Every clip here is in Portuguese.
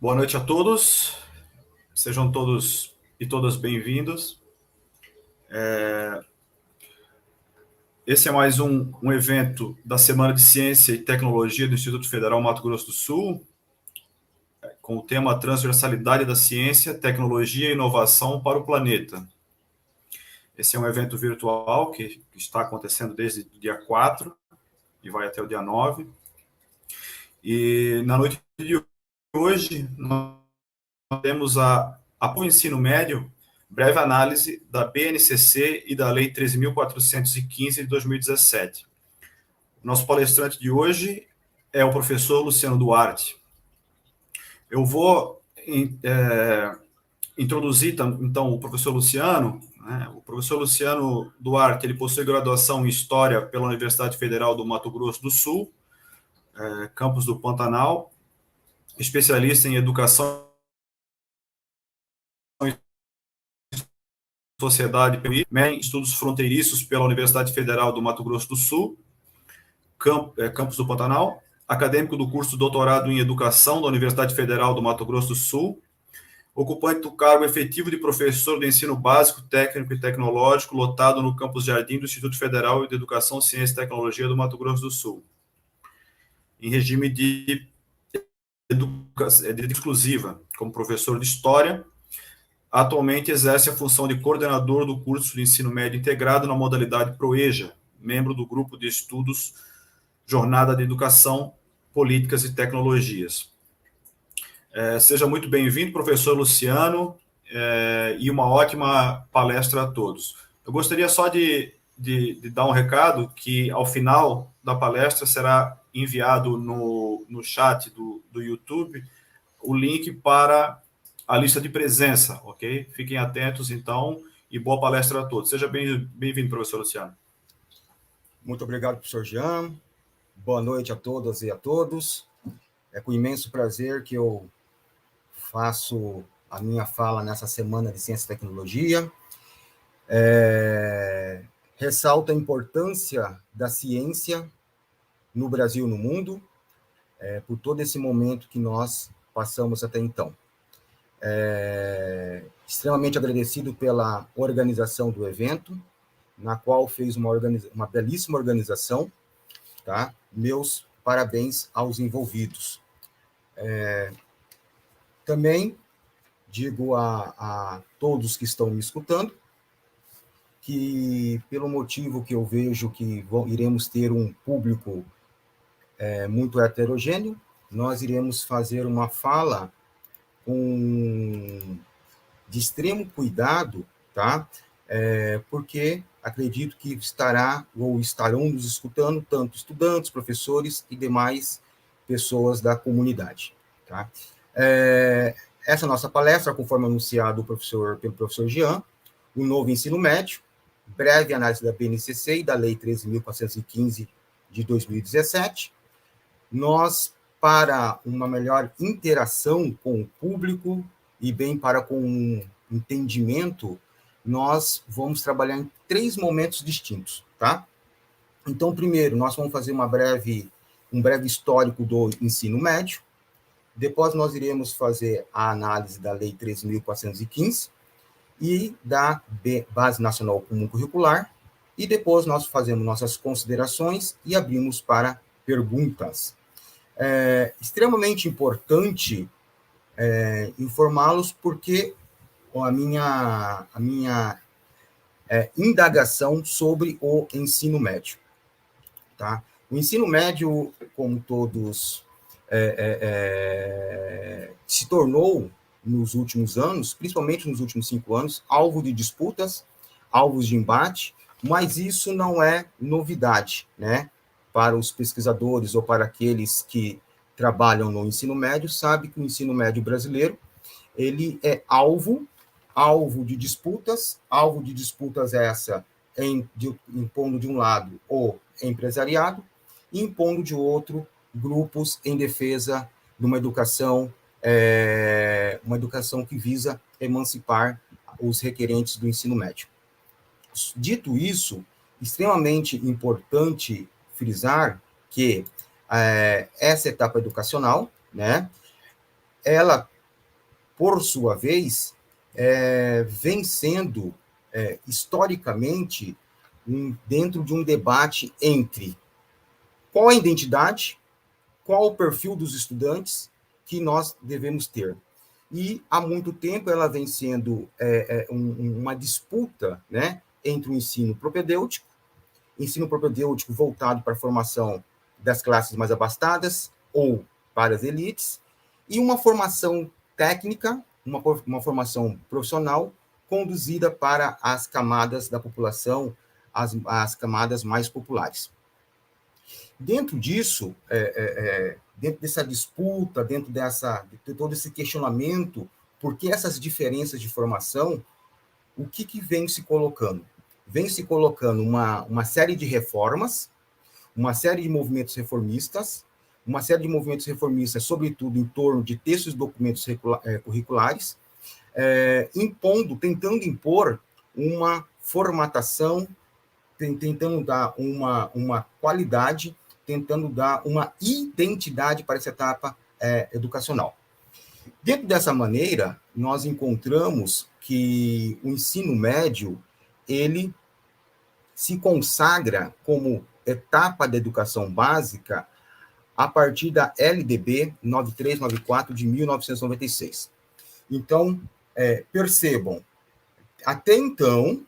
Boa noite a todos, sejam todos e todas bem-vindos. Esse é mais um evento da Semana de Ciência e Tecnologia do Instituto Federal Mato Grosso do Sul, com o tema Transversalidade da Ciência, Tecnologia e Inovação para o Planeta. Esse é um evento virtual que está acontecendo desde o dia 4 e vai até o dia 9. E na noite de hoje, nós temos o ensino médio, breve análise da BNCC e da Lei 13.415 de 2017. Nosso palestrante de hoje é o professor Luciano Duarte. Eu vou introduzir, então, o professor Luciano. Né? O professor Luciano Duarte, ele possui graduação em História pela Universidade Federal do Mato Grosso do Sul, campus do Pantanal, especialista em Educação e Sociedade, em Estudos Fronteiriços pela Universidade Federal do Mato Grosso do Sul, campus do Pantanal, acadêmico do curso Doutorado em Educação da Universidade Federal do Mato Grosso do Sul, ocupante do cargo efetivo de professor do ensino básico, técnico e tecnológico, lotado no campus Jardim do Instituto Federal de Educação, Ciência e Tecnologia do Mato Grosso do Sul, em regime de exclusiva, como professor de História. Atualmente exerce a função de coordenador do curso de ensino médio integrado na modalidade ProEja, membro do grupo de estudos Jornada de Educação, Políticas e Tecnologias. Seja muito bem-vindo, professor Luciano, e uma ótima palestra a todos. Eu gostaria só de dar um recado que, ao final da palestra, será enviado no chat do YouTube o link para a lista de presença, ok? Fiquem atentos, então, e boa palestra a todos. Seja bem-vindo, professor Luciano. Muito obrigado, professor Jean. Boa noite a todas e a todos. É com imenso prazer que eu faço a minha fala nessa Semana de Ciência e Tecnologia. Ressalto a importância da ciência no Brasil e no mundo, por todo esse momento que nós passamos até então. Extremamente agradecido pela organização do evento, na qual fez uma belíssima organização, tá? Meus parabéns aos envolvidos. Também digo a todos que estão me escutando que, pelo motivo que eu vejo que iremos ter um público muito heterogêneo, nós iremos fazer uma fala de extremo cuidado, tá? Porque acredito que estarão nos escutando tanto estudantes, professores e demais pessoas da comunidade, tá? Essa nossa palestra, conforme anunciado pelo professor Jean, o novo ensino médio, breve análise da BNCC e da Lei 13.415 de 2017. Nós, para uma melhor interação com o público e bem para com um entendimento, nós vamos trabalhar em 3 momentos distintos, tá? Então, primeiro, nós vamos fazer um breve histórico do ensino médio. Depois nós iremos fazer a análise da Lei 13.415 e da Base Nacional Comum Curricular, e depois nós fazemos nossas considerações e abrimos para perguntas. Extremamente importante informá-los porque a minha indagação sobre o ensino médio. Tá? O ensino médio, como todos se tornou nos últimos anos, principalmente nos últimos 5 anos, alvo de disputas, alvos de embate, mas isso não é novidade, né? Para os pesquisadores ou para aqueles que trabalham no ensino médio, sabe que o ensino médio brasileiro ele é alvo de disputas essa impondo de um lado o empresariado e impondo de outro grupos em defesa de uma educação que visa emancipar os requerentes do ensino médio. Dito isso, extremamente importante frisar que essa etapa educacional, né, ela, por sua vez, vem sendo, historicamente, dentro de um debate entre qual a identidade, qual o perfil dos estudantes que nós devemos ter. E, há muito tempo, ela vem sendo uma disputa, né, entre o ensino propedêutico voltado para a formação das classes mais abastadas ou para as elites, e uma formação técnica, uma formação profissional conduzida para as camadas da população, as camadas mais populares. Dentro disso, dentro dessa disputa, dentro de todo esse questionamento, por que essas diferenças de formação, o que vem se colocando? Vem se colocando uma série de reformas, uma série de movimentos reformistas, sobretudo em torno de textos e documentos curriculares, tentando impor uma formatação, tentando dar uma qualidade, tentando dar uma identidade para essa etapa educacional. Dentro dessa maneira, nós encontramos que o ensino médio, ele se consagra como etapa da educação básica a partir da LDB 9394 de 1996. Então, percebam, até então,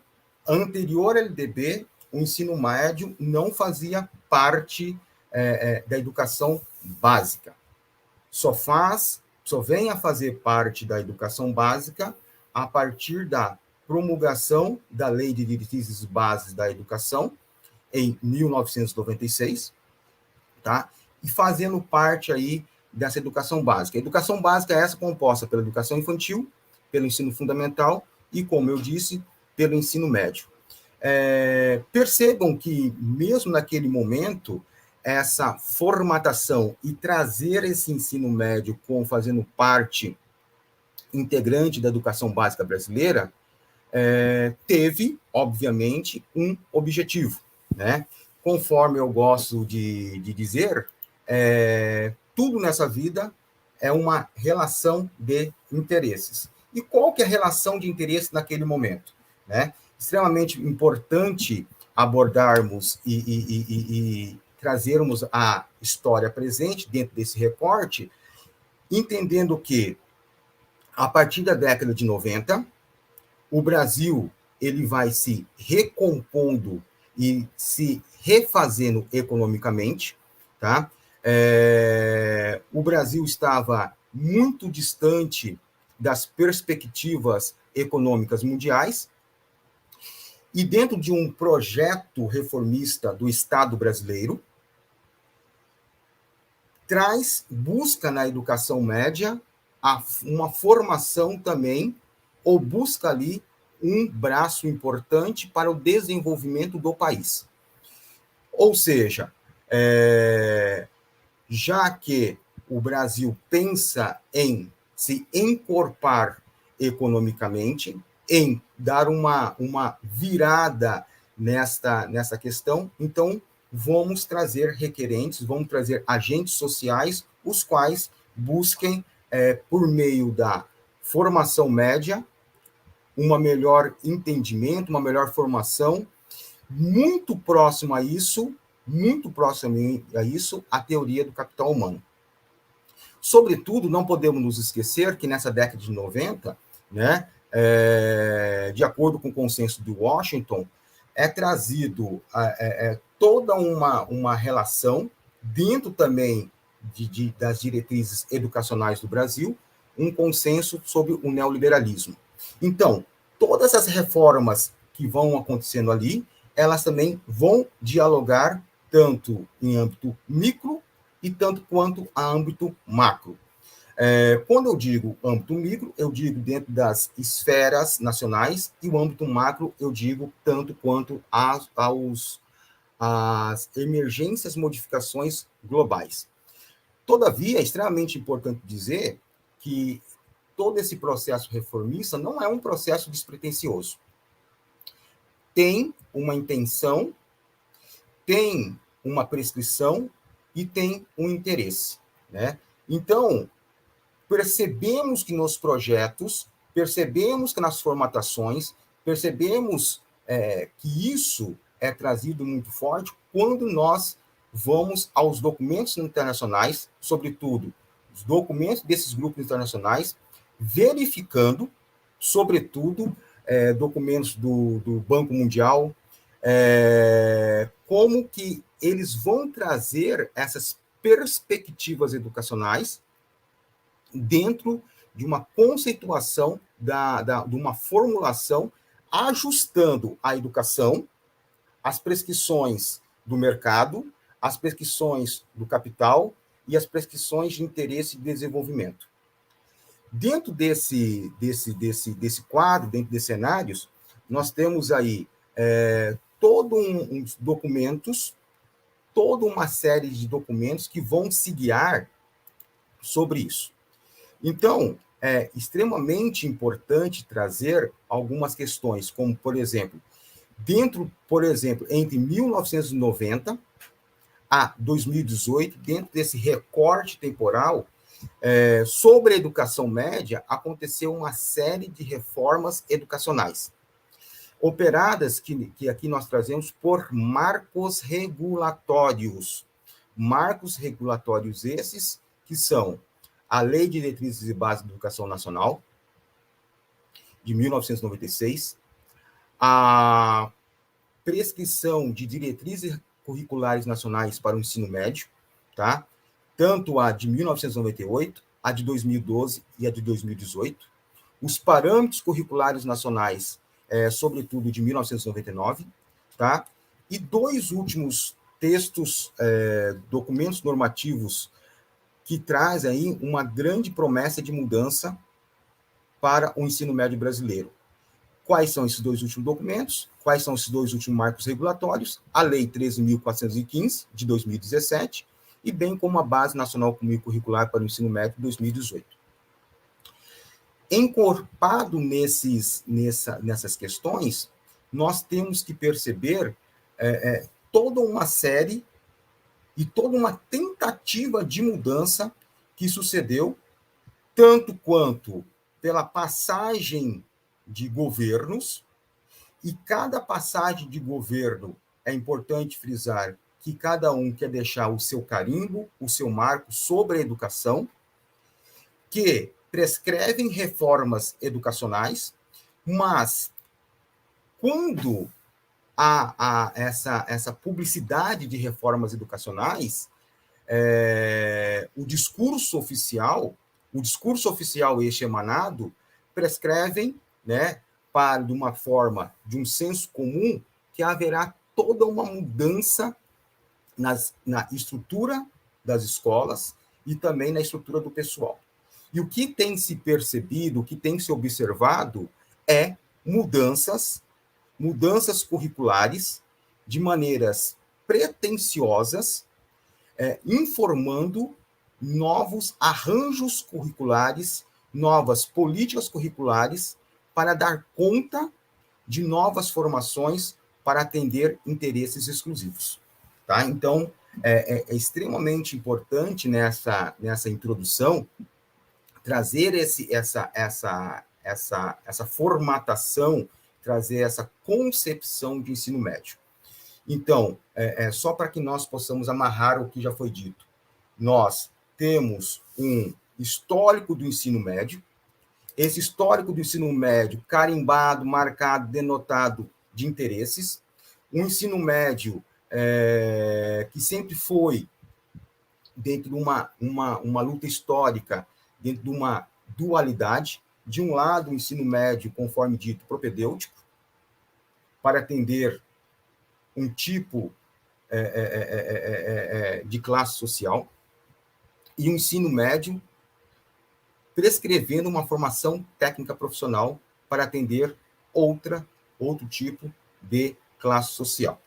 anterior à LDB, o ensino médio não fazia parte da educação básica. Só vem a fazer parte da educação básica a partir da promulgação da Lei de Diretrizes Básicas da Educação, em 1996, tá? E fazendo parte aí dessa educação básica. A educação básica é essa composta pela educação infantil, pelo ensino fundamental e, como eu disse, pelo ensino médio. Percebam que, mesmo naquele momento, essa formatação e trazer esse ensino médio como fazendo parte integrante da educação básica brasileira, teve, obviamente, um objetivo, né? Conforme eu gosto de dizer, tudo nessa vida é uma relação de interesses. E qual que é a relação de interesse naquele momento, né? Extremamente importante abordarmos e trazermos a história presente dentro desse recorte, entendendo que, a partir da década de 90, o Brasil ele vai se recompondo e se refazendo economicamente, tá? O Brasil estava muito distante das perspectivas econômicas mundiais, e dentro de um projeto reformista do Estado brasileiro, busca na educação média uma formação também, ou busca ali um braço importante para o desenvolvimento do país. Ou seja, já que o Brasil pensa em se encorpar economicamente, em dar uma virada nessa questão, então vamos trazer requerentes, vamos trazer agentes sociais, os quais busquem, por meio da formação média, um melhor entendimento, uma melhor formação, muito próximo a isso, a teoria do capital humano. Sobretudo, não podemos nos esquecer que nessa década de 90, né, de acordo com o consenso de Washington, é trazido toda uma relação, dentro também das diretrizes educacionais do Brasil, um consenso sobre o neoliberalismo. Então, todas as reformas que vão acontecendo ali, elas também vão dialogar tanto em âmbito micro e tanto quanto a âmbito macro. Quando eu digo âmbito micro, eu digo dentro das esferas nacionais, e o âmbito macro eu digo tanto quanto às emergências, modificações globais. Todavia, é extremamente importante dizer que todo esse processo reformista não é um processo despretensioso. Tem uma intenção, tem uma prescrição e tem um interesse, né? Então, percebemos que nos projetos, percebemos que nas formatações, percebemos que isso é trazido muito forte quando nós vamos aos documentos internacionais, sobretudo os documentos desses grupos internacionais, verificando, sobretudo, documentos do Banco Mundial, como que eles vão trazer essas perspectivas educacionais dentro de uma conceituação, de uma formulação, ajustando a educação, as prescrições do mercado, as prescrições do capital e as prescrições de interesse e desenvolvimento. Dentro desse quadro, dentro desses cenários, nós temos aí todos uns documentos, toda uma série de documentos que vão se guiar sobre isso. Então, é extremamente importante trazer algumas questões, como, por exemplo, entre 1990 a 2018, dentro desse recorte temporal, sobre a educação média, aconteceu uma série de reformas educacionais, operadas, que aqui nós trazemos por marcos regulatórios. Marcos regulatórios esses que são a Lei de Diretrizes e Bases da Educação Nacional, de 1996, a prescrição de diretrizes curriculares nacionais para o ensino médio, tá? Tanto a de 1998, a de 2012 e a de 2018, os parâmetros curriculares nacionais, sobretudo de 1999, tá? E dois últimos textos, documentos normativos que traz aí uma grande promessa de mudança para o ensino médio brasileiro. Quais são esses dois últimos documentos? Quais são esses dois últimos marcos regulatórios? A Lei 13.415, de 2017, e bem como a Base Nacional Comum e Curricular para o Ensino Médio, de 2018. Encorpado nessas questões, nós temos que perceber toda uma série e toda uma tentativa de mudança que sucedeu, tanto quanto pela passagem de governos, e cada passagem de governo, é importante frisar que cada um quer deixar o seu carimbo, o seu marco sobre a educação, que prescrevem reformas educacionais, mas quando há essa publicidade de reformas educacionais, o discurso oficial este emanado, prescrevem, né, de uma forma, de um senso comum, que haverá toda uma mudança na estrutura das escolas e também na estrutura do pessoal. E o que tem se percebido, o que tem se observado é mudanças curriculares de maneiras pretensiosas, informando novos arranjos curriculares, novas políticas curriculares para dar conta de novas formações para atender interesses exclusivos. Tá? Então, é extremamente importante nessa introdução trazer essa formatação, trazer essa concepção de ensino médio. Então, só para que nós possamos amarrar o que já foi dito, nós temos um histórico do ensino médio, esse histórico do ensino médio carimbado, marcado, denotado de interesses, um ensino médio que sempre foi dentro de uma luta histórica, dentro de uma dualidade, de um lado o ensino médio, conforme dito, propedêutico, para atender um tipo de classe social, e o ensino médio prescrevendo uma formação técnica profissional para atender outro tipo de classe social,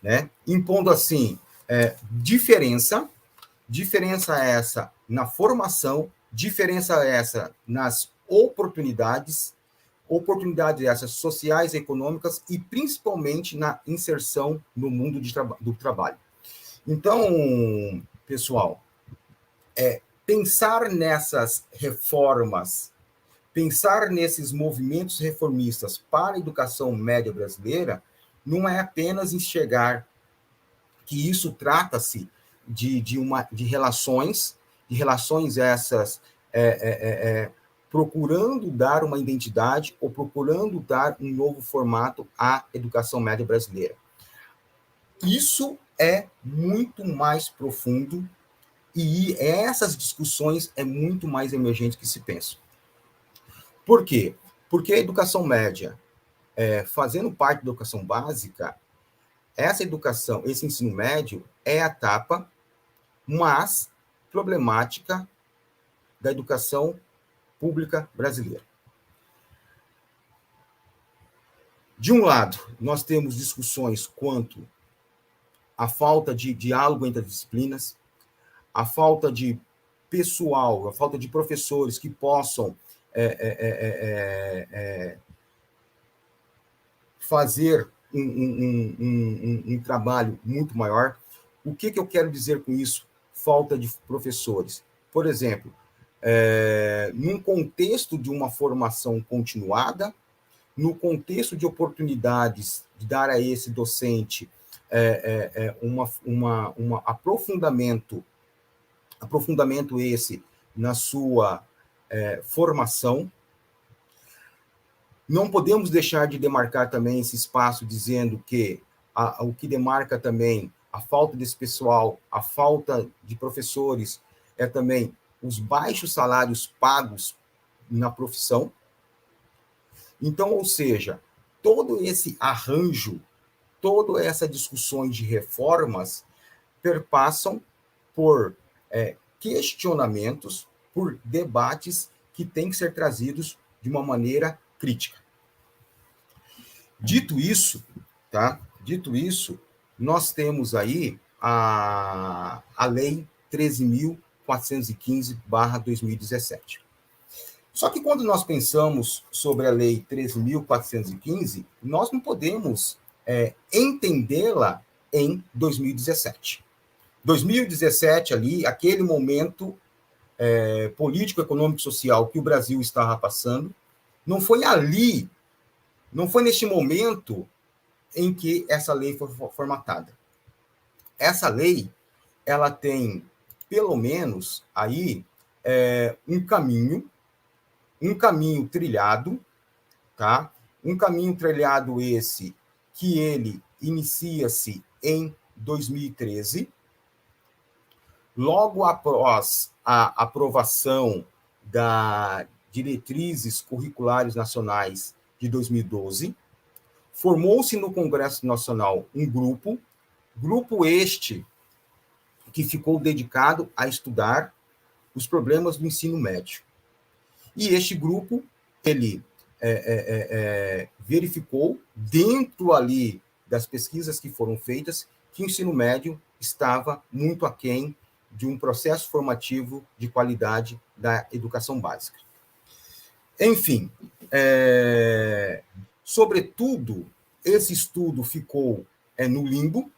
né? Impondo, assim, diferença essa na formação, diferença essa nas oportunidades essas sociais e econômicas, e principalmente na inserção no mundo do trabalho. Então, pessoal, pensar nessas reformas, pensar nesses movimentos reformistas para a educação média brasileira, não é apenas enxergar que isso trata-se de relações essas procurando dar uma identidade ou procurando dar um novo formato à educação média brasileira. Isso é muito mais profundo e essas discussões é muito mais emergente que se pensa. Por quê? Porque a educação média, fazendo parte da educação básica, essa educação, esse ensino médio é a etapa mais problemática da educação pública brasileira. De um lado, nós temos discussões quanto à falta de diálogo entre as disciplinas, a falta de pessoal, a falta de professores que possam fazer um trabalho muito maior. O que eu quero dizer com isso? Falta de professores. Por exemplo, num contexto de uma formação continuada, no contexto de oportunidades de dar a esse docente um aprofundamento esse na sua formação. Não podemos deixar de demarcar também esse espaço dizendo que o que demarca também a falta desse pessoal, a falta de professores, é também os baixos salários pagos na profissão. Então, ou seja, todo esse arranjo, toda essa discussão de reformas perpassam por questionamentos, por debates que têm que ser trazidos de uma maneira crítica. Dito isso, nós temos aí a Lei 13.415/2017. Só que quando nós pensamos sobre a Lei 13.415, nós não podemos entendê-la em 2017. 2017, ali, aquele momento político, econômico e social que o Brasil estava passando, não foi ali, não foi neste momento em que essa lei foi formatada. Essa lei, ela tem, pelo menos, aí, um caminho trilhado, tá? Um caminho trilhado esse que ele inicia-se em 2013, logo após a aprovação das diretrizes curriculares nacionais de 2012, formou-se no Congresso Nacional um grupo este que ficou dedicado a estudar os problemas do ensino médio. E este grupo, ele verificou, dentro ali das pesquisas que foram feitas, que o ensino médio estava muito aquém de um processo formativo de qualidade da educação básica. Enfim, sobretudo, esse estudo ficou no limbo,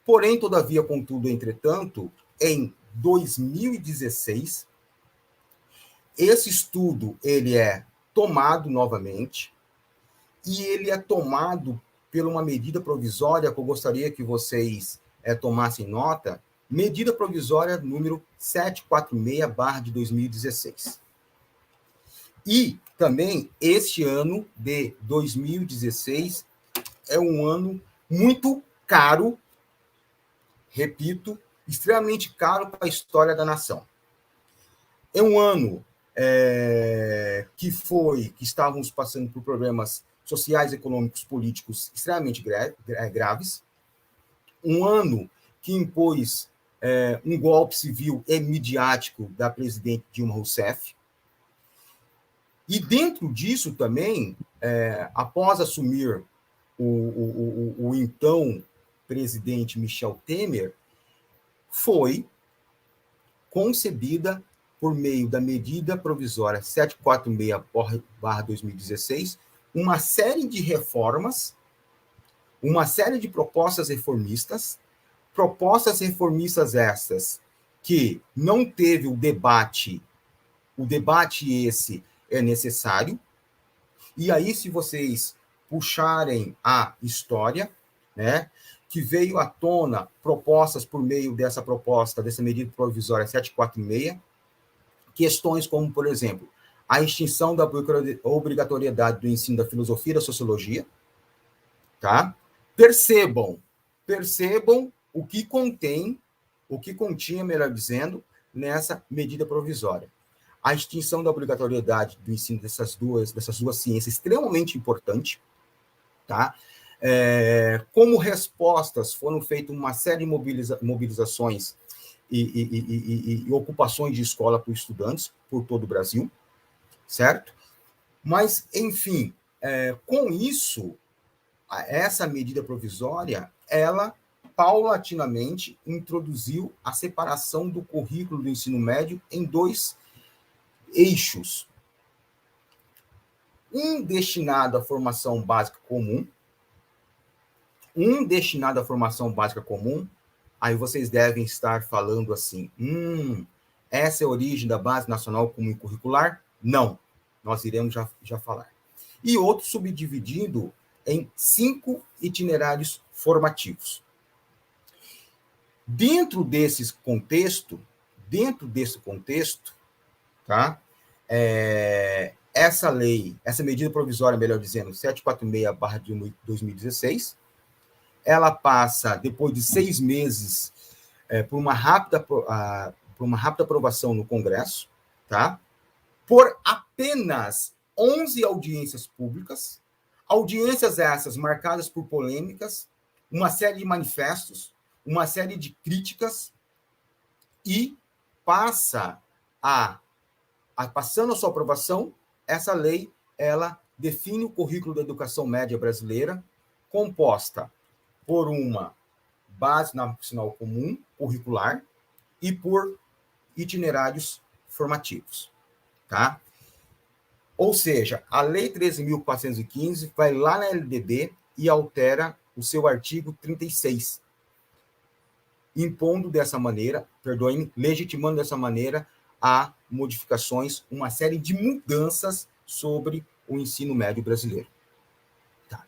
porém, todavia, contudo, entretanto, em 2016, esse estudo ele é tomado novamente e ele é tomado por uma medida provisória que eu gostaria que vocês tomassem nota, medida provisória número 746/2016. E também este ano de 2016 é um ano muito caro, repito, extremamente caro para a história da nação. É um ano que estávamos passando por problemas sociais, econômicos, políticos extremamente graves. Um ano que impôs um golpe civil e midiático da presidente Dilma Rousseff. E dentro disso também, após assumir o então presidente Michel Temer, foi concebida por meio da medida provisória 746/2016, uma série de reformas, uma série de propostas reformistas essas que não teve o debate esse é necessário, e aí, se vocês puxarem a história, né, que veio à tona propostas por meio dessa medida provisória 746, questões como, por exemplo, a extinção da obrigatoriedade do ensino da filosofia e da sociologia, tá? Percebam o que continha, melhor dizendo, nessa medida provisória. A extinção da obrigatoriedade do ensino dessas duas ciências, extremamente importante, tá? Como respostas, foram feitas uma série de mobilizações e ocupações de escola por estudantes por todo o Brasil, certo? Mas, enfim, com isso, essa medida provisória, ela paulatinamente introduziu a separação do currículo do ensino médio em dois eixos. Um destinado à formação básica comum, aí vocês devem estar falando assim, essa é a origem da Base Nacional Comum Curricular? Não, nós iremos já falar. E outro subdividido em 5 itinerários formativos. Dentro desse contexto, tá? Essa medida provisória, melhor dizendo, 746/2016, ela passa, depois de 6 meses, por uma rápida aprovação no Congresso, tá? Por apenas 11 audiências públicas, audiências essas marcadas por polêmicas, uma série de manifestos, uma série de críticas, e passando a sua aprovação, essa lei, ela define o currículo da educação média brasileira, composta por uma base nacional comum curricular e por itinerários formativos, tá? Ou seja, a Lei 13.415 vai lá na LDB e altera o seu artigo 36, impondo dessa maneira, legitimando dessa maneira a modificações, uma série de mudanças sobre o ensino médio brasileiro. Tá.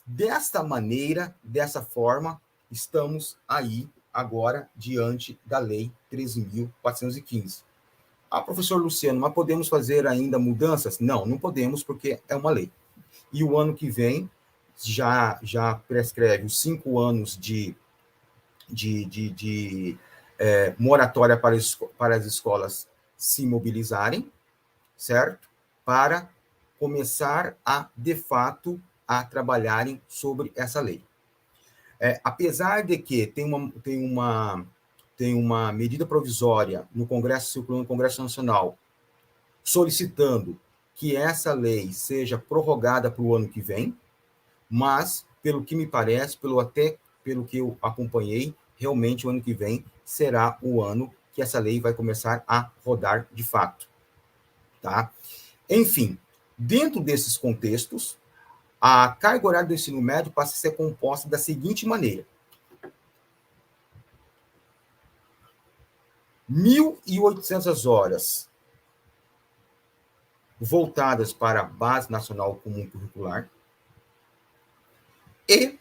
Desta maneira, dessa forma, estamos aí agora diante da Lei 13.415. Professor Luciano, mas podemos fazer ainda mudanças? Não podemos, porque é uma lei. E o ano que vem já prescreve os 5 anos de moratória para as escolas se mobilizarem, certo? Para começar de fato, a trabalharem sobre essa lei. Apesar de que tem uma medida provisória circulando no Congresso Nacional, solicitando que essa lei seja prorrogada para o ano que vem, mas, pelo que me parece, pelo que eu acompanhei, realmente o ano que vem será o ano que essa lei vai começar a rodar de fato. Tá? Enfim, dentro desses contextos, a carga horária do ensino médio passa a ser composta da seguinte maneira: 1.800 horas voltadas para a Base Nacional Comum Curricular e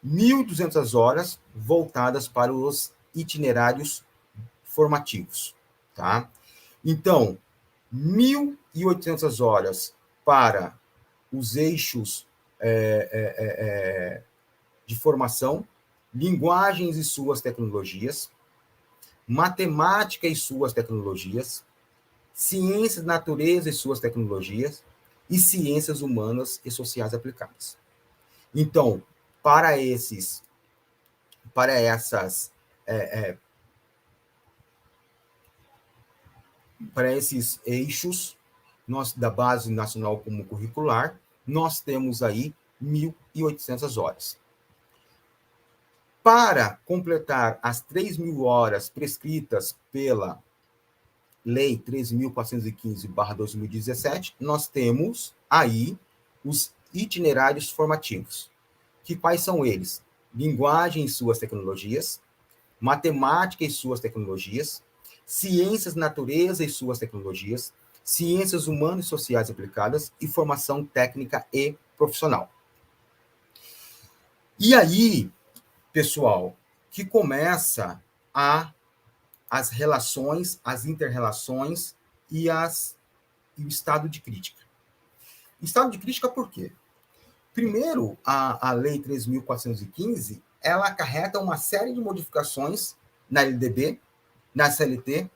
1.200 horas voltadas para os itinerários formativos. Tá? Então, 1.800 horas para os eixos de formação, linguagens e suas tecnologias, matemática e suas tecnologias, ciências da natureza e suas tecnologias, e ciências humanas e sociais aplicadas. Então, para esses eixos da Base Nacional Comum Curricular, nós temos aí 1.800 horas. Para completar as 3.000 horas prescritas pela Lei 13.415/2017, nós temos aí os itinerários formativos. Quais são eles? Linguagem e suas tecnologias, matemática e suas tecnologias, ciências natureza e suas tecnologias, ciências humanas e sociais aplicadas e formação técnica e profissional. E aí, pessoal, que começa as relações, as inter-relações e o estado de crítica. Estado de crítica por quê? Primeiro, a Lei 3.415, ela acarreta uma série de modificações na LDB, na CLT,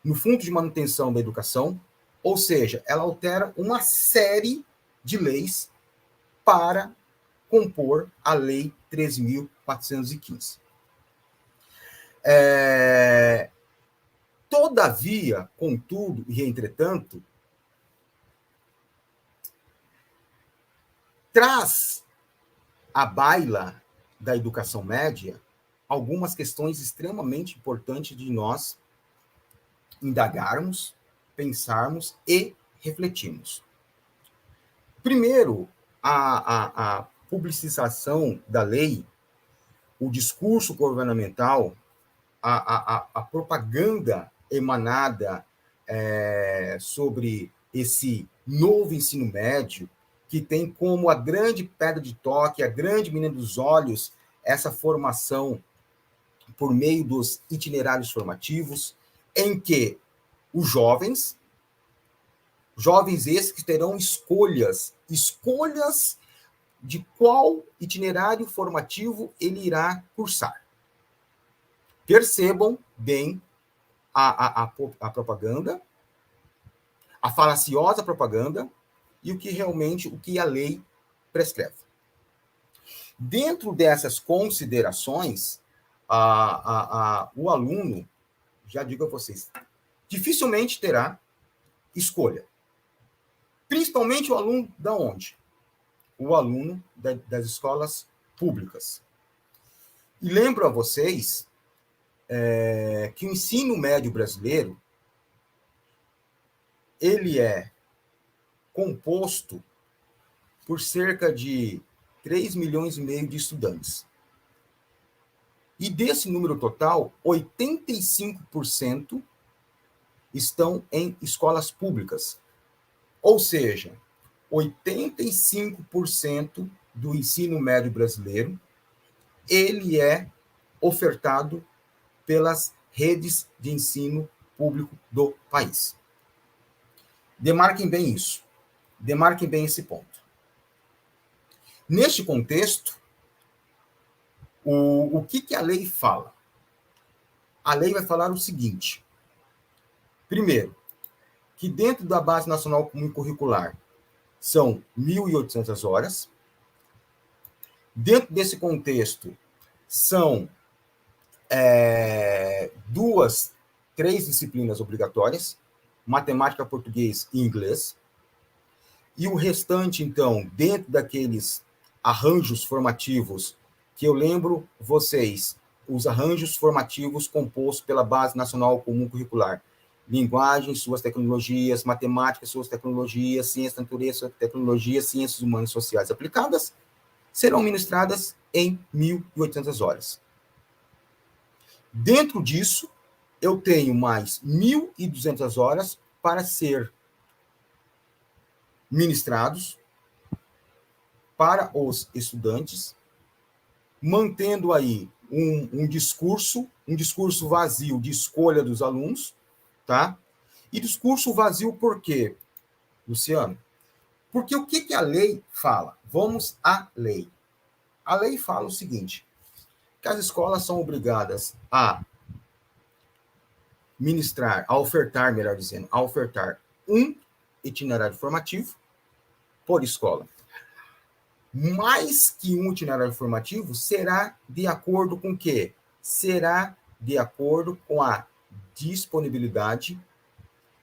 no Fundo de Manutenção da Educação, ou seja, ela altera uma série de leis para compor a Lei 3.415. Todavia, contudo e entretanto, traz à baila da educação média algumas questões extremamente importantes de nós indagarmos, pensarmos e refletirmos. Primeiro, a publicização da lei, o discurso governamental, a propaganda emanada sobre esse novo ensino médio, que tem como a grande pedra de toque, a grande menina dos olhos, essa formação por meio dos itinerários formativos, em que os jovens esses que terão escolhas de qual itinerário formativo ele irá cursar. Percebam bem a propaganda, a falaciosa propaganda e o que a lei prescreve. Dentro dessas considerações, o aluno, já digo a vocês, dificilmente terá escolha. Principalmente o aluno da onde? O aluno das escolas públicas. E lembro a vocês que o ensino médio brasileiro ele é composto por cerca de 3 milhões e meio de estudantes. E desse número total, 85% estão em escolas públicas. Ou seja, 85% do ensino médio brasileiro ele é ofertado pelas redes de ensino público do país. Demarquem bem isso. Demarquem bem esse ponto. Neste contexto, o que a lei fala? A lei vai falar o seguinte. Primeiro, que dentro da Base Nacional Comum Curricular são 1.800 horas. Dentro desse contexto, são 3 disciplinas obrigatórias, matemática, português e inglês. E o restante, então, dentro daqueles arranjos formativos, que eu lembro vocês, os arranjos formativos compostos pela Base Nacional Comum Curricular, linguagem, suas tecnologias, matemática, suas tecnologias, ciência, natureza, suas tecnologias, ciências humanas e sociais aplicadas, serão ministradas em 1.800 horas. Dentro disso, eu tenho mais 1.200 horas para ser ministrados para os estudantes, mantendo aí um discurso vazio de escolha dos alunos, tá? E discurso vazio por quê, Luciano? Porque o que a lei fala? Vamos à lei. A lei fala o seguinte, que as escolas são obrigadas a ofertar um itinerário formativo por escola. Mais que um itinerário formativo será de acordo com o quê? Será de acordo com a disponibilidade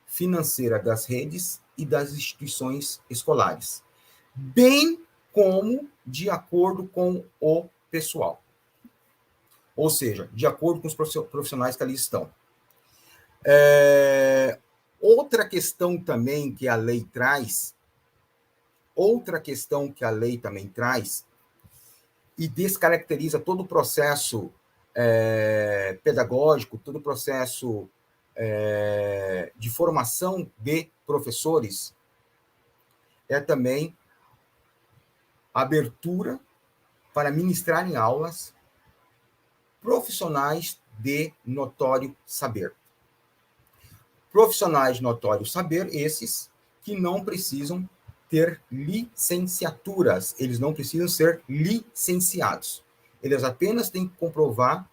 financeira das redes e das instituições escolares, bem como de acordo com o pessoal. Ou seja, de acordo com os profissionais que ali estão. Outra questão também que a lei também traz, e descaracteriza todo o processo pedagógico, todo o processo de formação de professores é também abertura para ministrarem aulas profissionais de notório saber. Profissionais de notório saber, esses que não precisam ter licenciaturas, eles não precisam ser licenciados. Eles apenas têm que comprovar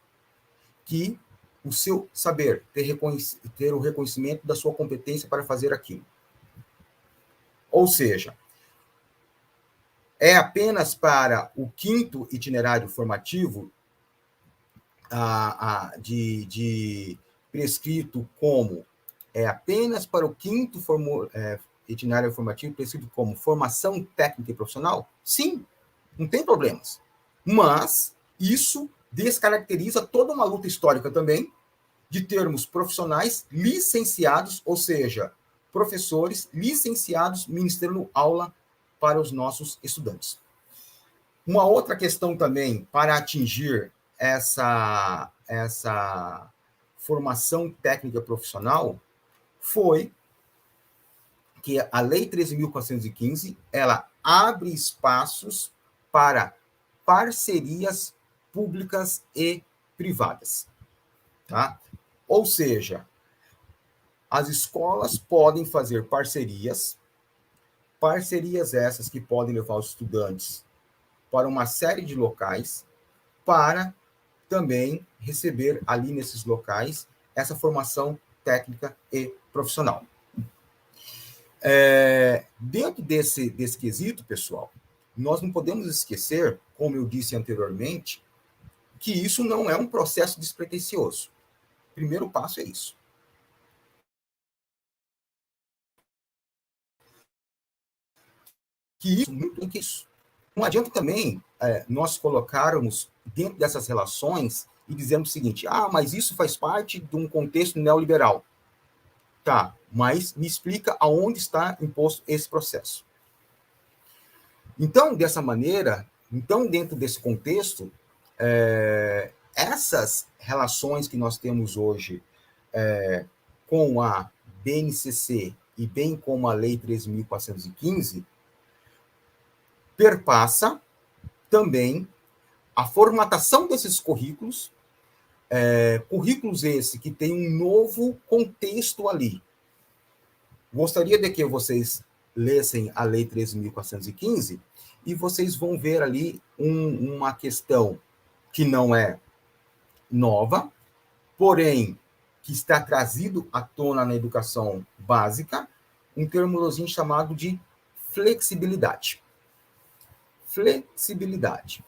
que o seu saber, ter o reconhecimento da sua competência para fazer aquilo. Ou seja, é apenas para o 5º itinerário formativo prescrito como apenas para o 5º itinerário formativo prescrito como formação técnica e profissional? Sim, não tem problemas. Mas isso descaracteriza toda uma luta histórica também de termos profissionais licenciados, ou seja, professores licenciados ministrando aula para os nossos estudantes. Uma outra questão também para atingir essa formação técnica profissional foi que a Lei 13.415 ela abre espaços para parcerias públicas e privadas, tá? Ou seja, as escolas podem fazer parcerias essas que podem levar os estudantes para uma série de locais para também receber ali nesses locais essa formação técnica e profissional. Dentro desse quesito, pessoal, nós não podemos esquecer, como eu disse anteriormente, que isso não é um processo despretensioso. O primeiro passo é isso. Que isso, muito que isso. Não adianta também nós colocarmos dentro dessas relações e dizermos o seguinte, mas isso faz parte de um contexto neoliberal. Tá, mas me explica aonde está imposto esse processo. Então, dessa maneira, dentro desse contexto, essas relações que nós temos hoje com a BNCC e bem como a Lei 13.415, perpassa também a formatação desses currículos, currículos esse que tem um novo contexto ali. Gostaria de que vocês lessem a Lei 13.415 e vocês vão ver ali uma questão que não é nova, porém que está trazido à tona na educação básica, um termozinho chamado de flexibilidade. Flexibilidade.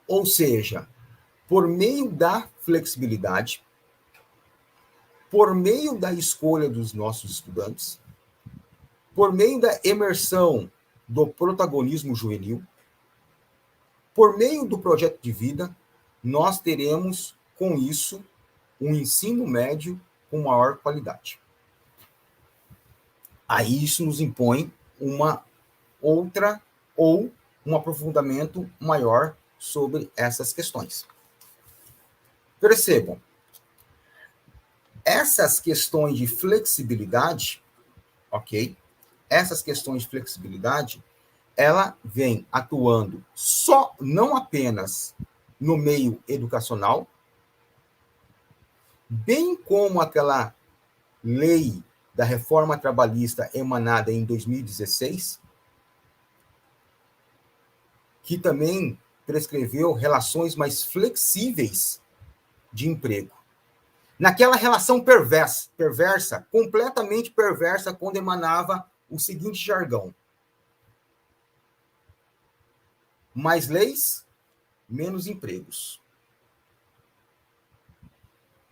Ou seja, por meio da flexibilidade, por meio da escolha dos nossos estudantes, por meio da imersão do protagonismo juvenil, por meio do projeto de vida, nós teremos, com isso, um ensino médio com maior qualidade. Aí isso nos impõe uma outra ou um aprofundamento maior sobre essas questões. Percebam, essas questões de flexibilidade, ok? Essas questões de flexibilidade, ela vem atuando não apenas no meio educacional, bem como aquela lei da reforma trabalhista emanada em 2016, que também prescreveu relações mais flexíveis de emprego. Naquela relação perversa, completamente perversa, quando emanava o seguinte jargão: mais leis, menos empregos.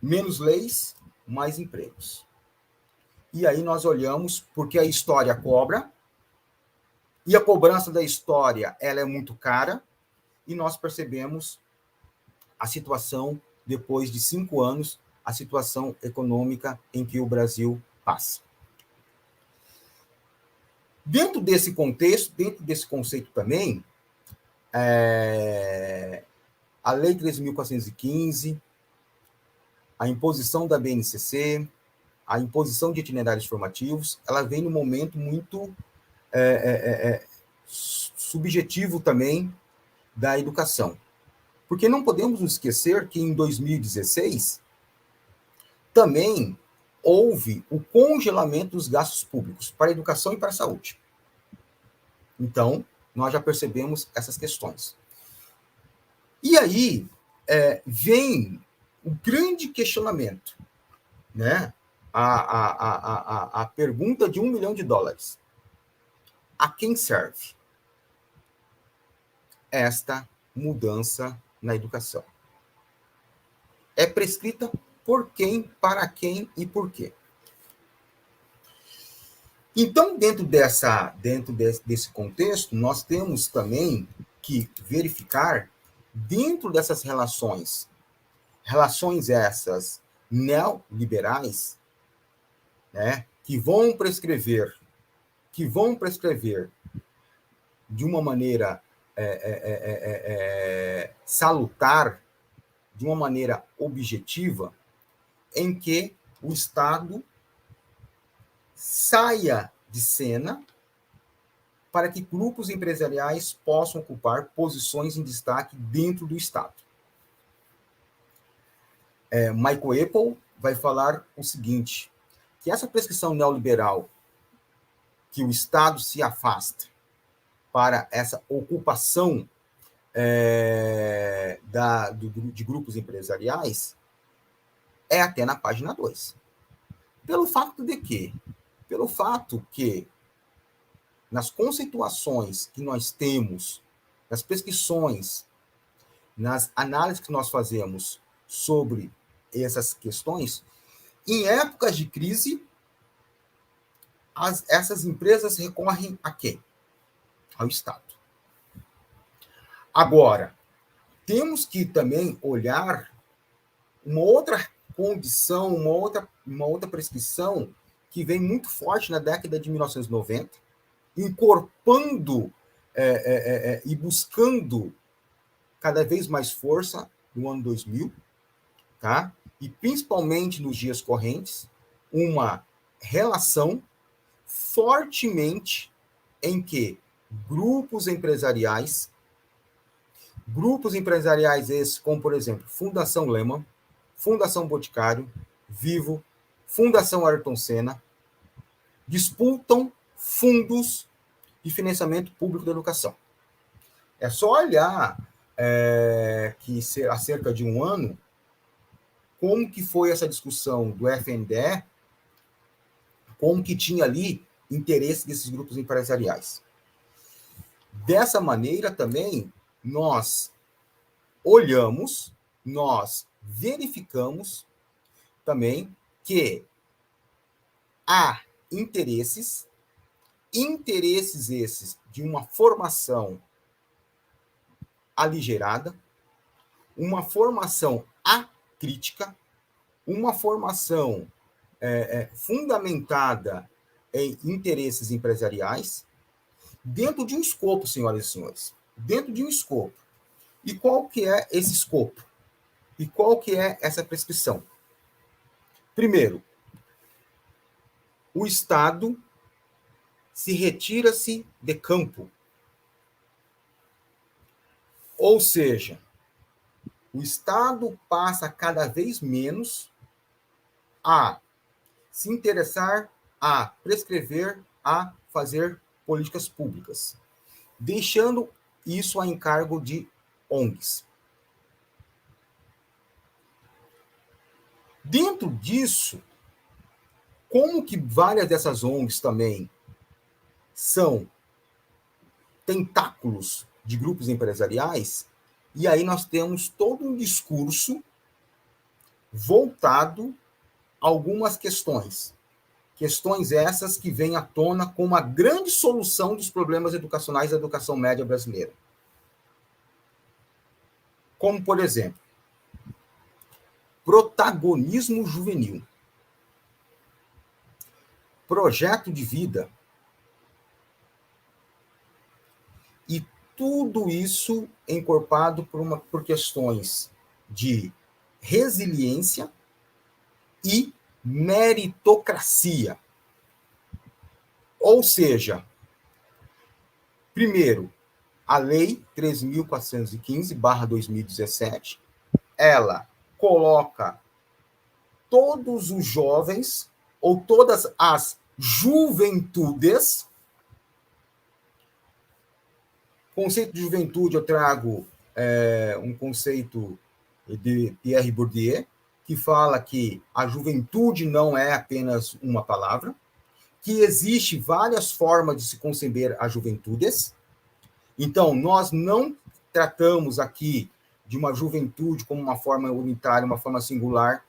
Menos leis, mais empregos. E aí nós olhamos, porque a história cobra, e a cobrança da história ela é muito cara, e nós percebemos a situação, depois de 5 anos, a situação econômica em que o Brasil passa. Dentro desse contexto, dentro desse conceito também, a Lei 13.415, a imposição da BNCC, a imposição de itinerários formativos, ela vem num momento muito subjetivo também da educação. Porque não podemos nos esquecer que em 2016 também houve o congelamento dos gastos públicos para a educação e para a saúde. Então, nós já percebemos essas questões. E aí vem o grande questionamento, né? A pergunta de $1 milhão. A quem serve esta mudança na educação? É prescrita por quem, para quem e por quê? Então, dentro desse contexto, nós temos também que verificar, dentro dessas relações essas neoliberais, né, que vão prescrever de uma maneira salutar, de uma maneira objetiva, em que o Estado saia de cena para que grupos empresariais possam ocupar posições em destaque dentro do Estado. Michael Apple vai falar o seguinte, que essa prescrição neoliberal, que o Estado se afasta para essa ocupação de grupos empresariais, é até na página 2. Pelo fato que, nas conceituações que nós temos, nas prescrições, nas análises que nós fazemos sobre essas questões, em épocas de crise, essas empresas recorrem a quem? Ao Estado. Agora, temos que também olhar uma outra condição, uma outra prescrição que vem muito forte na década de 1990, incorporando e buscando cada vez mais força no ano 2000, tá? E principalmente nos dias correntes, uma relação fortemente em que grupos empresariais esses como, por exemplo, Fundação Lehman, Fundação Boticário, Vivo, Fundação Ayrton Senna, disputam fundos de financiamento público da educação. É só olhar que há cerca de um ano, como que foi essa discussão do FNDE, como que tinha ali interesse desses grupos empresariais. Dessa maneira também, nós olhamos, nós verificamos também que há interesses esses de uma formação aligerada, uma formação acrítica, uma formação fundamentada em interesses empresariais, dentro de um escopo, senhoras e senhores, dentro de um escopo. E qual que é esse escopo? E qual que é essa prescrição? Primeiro, o Estado se retira-se de campo. Ou seja, o Estado passa cada vez menos a se interessar, a prescrever, a fazer políticas públicas, deixando isso a encargo de ONGs. Dentro disso, como que várias dessas ONGs também são tentáculos de grupos empresariais, e aí nós temos todo um discurso voltado a algumas questões essas que vêm à tona como a grande solução dos problemas educacionais da educação média brasileira. Como, por exemplo, protagonismo juvenil, projeto de vida e tudo isso encorpado por questões de resiliência e meritocracia. Ou seja, primeiro, a Lei 3.415/2017, ela coloca todos os jovens, ou todas as juventudes. Conceito de juventude, eu trago um conceito de Pierre Bourdieu, que fala que a juventude não é apenas uma palavra, que existe várias formas de se conceber as juventudes. Então, nós não tratamos aqui de uma juventude como uma forma unitária, uma forma singular.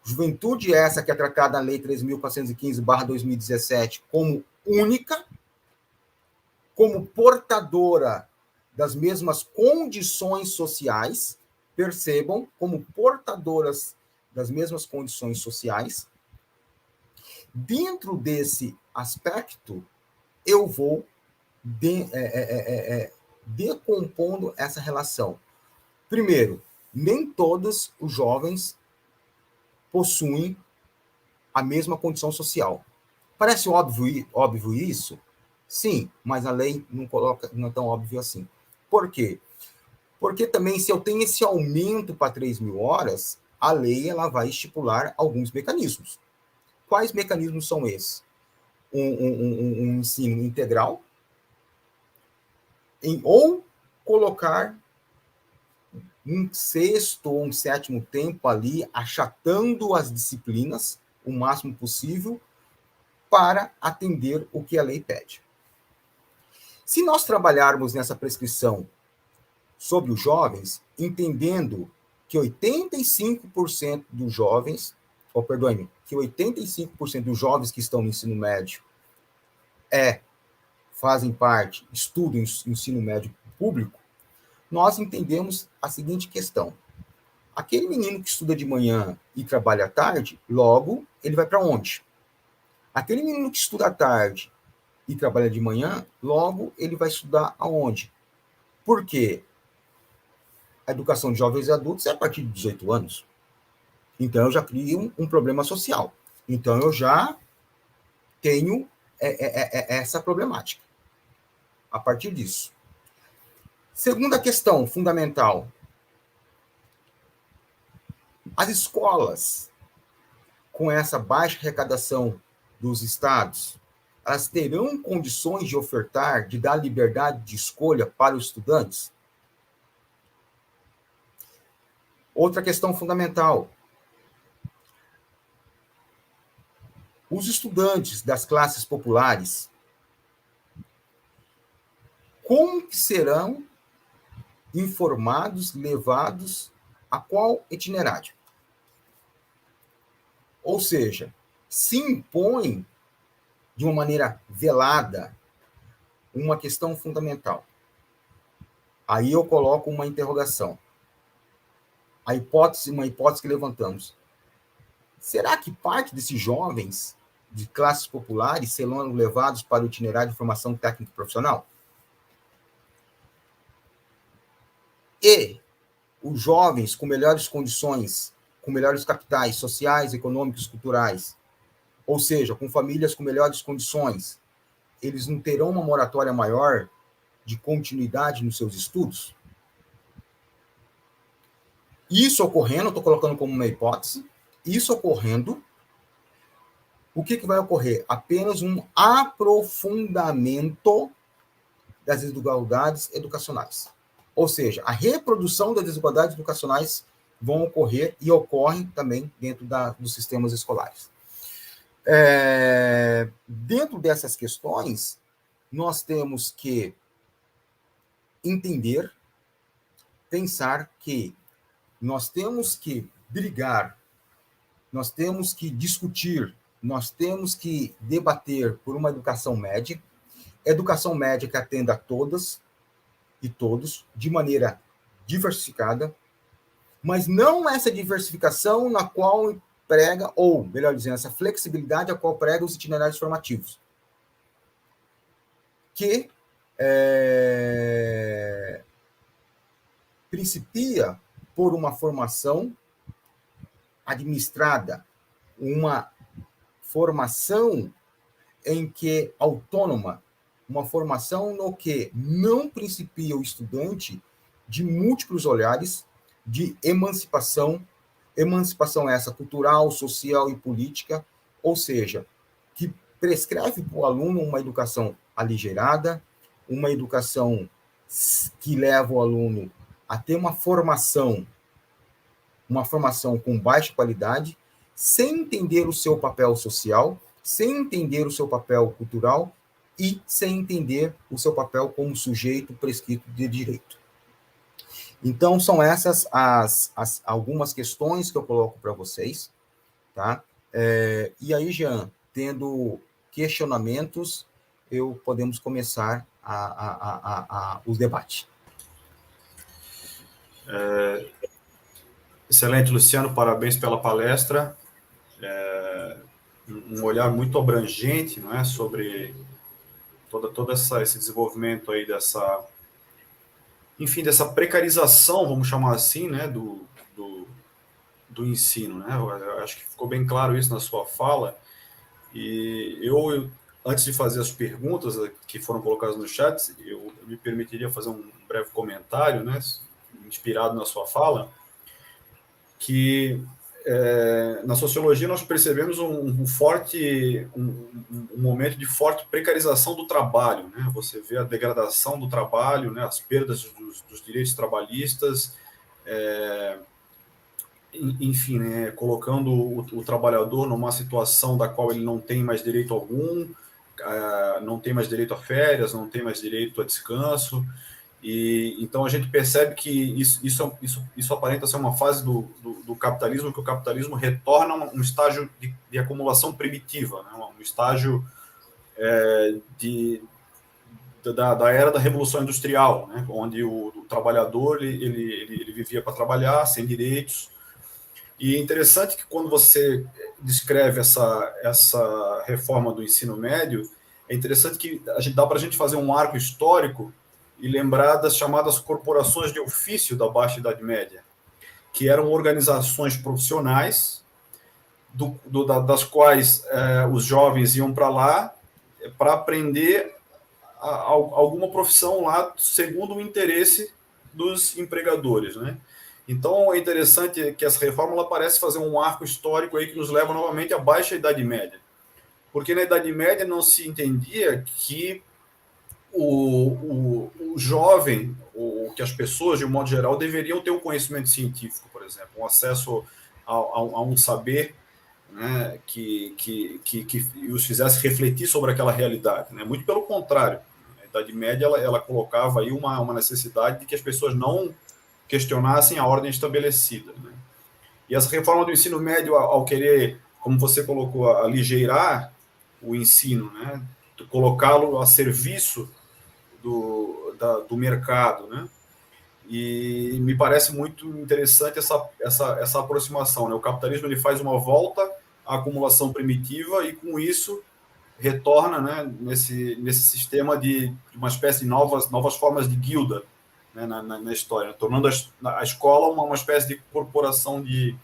Juventude essa que é tratada na Lei 3.415/2017 como única, como portadora das mesmas condições sociais, percebam, como portadoras das mesmas condições sociais. Dentro desse aspecto, eu vou decompondo essa relação. Primeiro, nem todos os jovens possuem a mesma condição social. Parece óbvio isso? Sim, mas a lei não é tão óbvio assim. Por quê? Porque também, se eu tenho esse aumento para 3.000 horas, a lei ela vai estipular alguns mecanismos. Quais mecanismos são esses? Um ensino integral, ou colocar um sexto ou um sétimo tempo ali, achatando as disciplinas o máximo possível para atender o que a lei pede. Se nós trabalharmos nessa prescrição sobre os jovens, entendendo que 85% dos jovens, que 85% dos jovens que estão no ensino médio fazem parte, estudam ensino médio público, nós entendemos a seguinte questão. Aquele menino que estuda de manhã e trabalha à tarde, logo, ele vai para onde? Aquele menino que estuda à tarde e trabalha de manhã, logo, ele vai estudar aonde? Por quê? A educação de jovens e adultos é a partir de 18 anos. Então, eu já crio um problema social. Então, eu já tenho essa problemática. A partir disso. Segunda questão fundamental. As escolas, com essa baixa arrecadação dos estados, elas terão condições de ofertar, de dar liberdade de escolha para os estudantes? Outra questão fundamental. Os estudantes das classes populares, como que serão informados, levados a qual itinerário? Ou seja, se impõe de uma maneira velada uma questão fundamental. Aí eu coloco uma interrogação. Uma hipótese que levantamos. Será que parte desses jovens de classes populares serão levados para o itinerário de formação técnica e profissional? E os jovens com melhores condições, com melhores capitais sociais, econômicos, culturais, ou seja, com famílias com melhores condições, eles não terão uma moratória maior de continuidade nos seus estudos? Isso ocorrendo, estou colocando como uma hipótese, isso ocorrendo, o que vai ocorrer? Apenas um aprofundamento das desigualdades educacionais. Ou seja, a reprodução das desigualdades educacionais vão ocorrer e ocorrem também dentro dos sistemas escolares. Dentro dessas questões, nós temos que entender, pensar que nós temos que brigar, nós temos que discutir, nós temos que debater por uma educação média que atenda a todas e todos, de maneira diversificada, mas não essa diversificação na qual prega, ou, melhor dizendo, essa flexibilidade a qual prega os itinerários formativos, que principia por uma formação administrada, uma formação em que autônoma, uma formação no que não principia o estudante de múltiplos olhares de emancipação essa cultural, social e política, ou seja, que prescreve para o aluno uma educação aligerada, uma educação que leva o aluno a ter uma formação com baixa qualidade, sem entender o seu papel social, sem entender o seu papel cultural e sem entender o seu papel como sujeito prescrito de direito. Então, são essas algumas questões que eu coloco para vocês, tá? E aí, Jean, tendo questionamentos, podemos começar os debates. Excelente, Luciano, parabéns pela palestra. Um olhar muito abrangente, não é, sobre todo esse desenvolvimento aí dessa precarização, vamos chamar assim, né, do ensino, né? Eu acho que ficou bem claro isso na sua fala. E eu, antes de fazer as perguntas que foram colocadas no chat, eu me permitiria fazer um breve comentário, né, inspirado na sua fala, que na sociologia nós percebemos um momento de forte precarização do trabalho, né? Você vê a degradação do trabalho, né? As perdas dos direitos trabalhistas, enfim, né? Colocando o trabalhador numa situação da qual ele não tem mais direito algum, não tem mais direito a férias, não tem mais direito a descanso. E então a gente percebe que isso aparenta ser uma fase do capitalismo, que o capitalismo retorna a um estágio de acumulação primitiva, né? Um estágio da era da Revolução Industrial, né? Onde o trabalhador ele vivia para trabalhar, sem direitos. E é interessante que quando você descreve essa reforma do ensino médio, é interessante que dá para a gente fazer um arco histórico e lembrar das chamadas corporações de ofício da Baixa Idade Média, que eram organizações profissionais, das quais os jovens iam para lá para aprender alguma profissão lá, segundo o interesse dos empregadores, né? Então, é interessante que essa reforma ela parece fazer um arco histórico aí que nos leva novamente à Baixa Idade Média. Porque na Idade Média não se entendia que o jovem, ou que as pessoas, de um modo geral, deveriam ter um conhecimento científico, por exemplo, um acesso a um saber, né, que os fizesse refletir sobre aquela realidade, né? Muito pelo contrário. A Idade Média ela colocava aí uma necessidade de que as pessoas não questionassem a ordem estabelecida, né? E essa reforma do ensino médio, ao querer, como você colocou, aligeirar o ensino, né, colocá-lo a serviço do mercado, né? E me parece muito interessante essa aproximação, né? O capitalismo ele faz uma volta à acumulação primitiva e, com isso, retorna, né, nesse sistema de uma espécie de novas formas de guilda, né, na história, tornando a escola uma espécie de corporação de